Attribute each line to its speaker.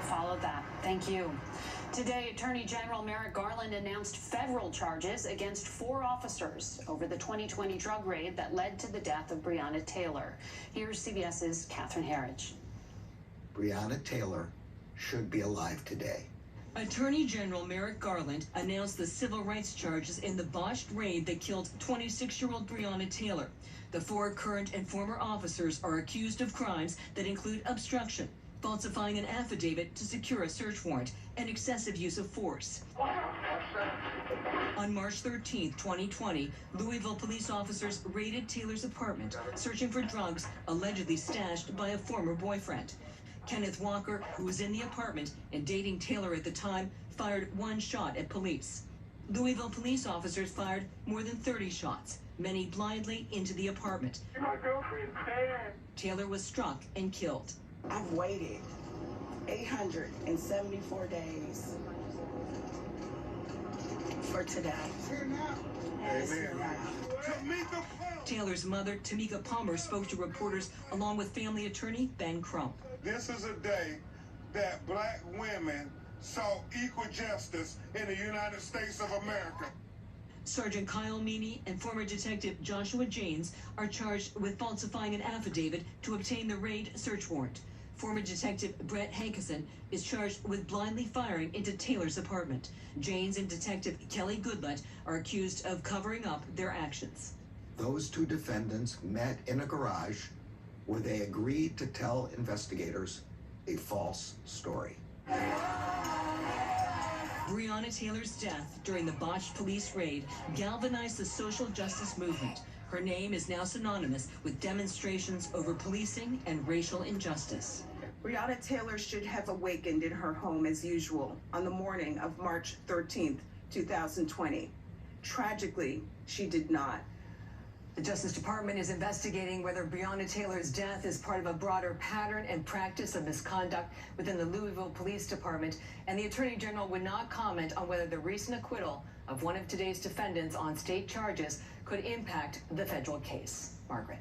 Speaker 1: followed that. Thank you. Today, Attorney General Merrick Garland announced federal charges against 4 officers over the 2020 drug raid that led to the death of Breonna Taylor. Here's CBS's Catherine Herridge.
Speaker 2: Breonna Taylor should be alive today.
Speaker 3: Attorney General Merrick Garland announced the civil rights charges in the botched raid that killed 26-year-old Breonna Taylor. The 4 current and former officers are accused of crimes that include obstruction, falsifying an affidavit to secure a search warrant, and excessive use of force. On March 13, 2020, Louisville police officers raided Taylor's apartment, searching for drugs allegedly stashed by a former boyfriend. Kenneth Walker, who was in the apartment and dating Taylor at the time, fired 1 shot at police. Louisville police officers fired more than 30 shots, many blindly, into the apartment.
Speaker 4: My girlfriend's bad.
Speaker 3: Taylor was struck and killed.
Speaker 5: I've waited 874 days for today.
Speaker 4: Amen.
Speaker 3: Taylor's mother, Tamika Palmer, spoke to reporters along with family attorney Ben Crump.
Speaker 4: This is a day that black women saw equal justice in the United States of America.
Speaker 3: Sergeant Kyle Meany and former detective Joshua Janes are charged with falsifying an affidavit to obtain the raid search warrant. Former detective Brett Hankerson is charged with blindly firing into Taylor's apartment. Janes and detective Kelly Goodlett are accused of covering up their actions.
Speaker 2: Those 2 defendants met in a garage where they agreed to tell investigators a false story.
Speaker 3: Breonna Taylor's death during the botched police raid galvanized the social justice movement. Her name is now synonymous with demonstrations over policing and racial injustice.
Speaker 5: Breonna Taylor should have awakened in her home as usual on the morning of March 13th, 2020. Tragically, she did not.
Speaker 6: The Justice Department is investigating whether Breonna Taylor's death is part of a broader pattern and practice of misconduct within the Louisville Police Department, and the Attorney General would not comment on whether the recent acquittal of one of today's defendants on state charges could impact the federal case. Margaret.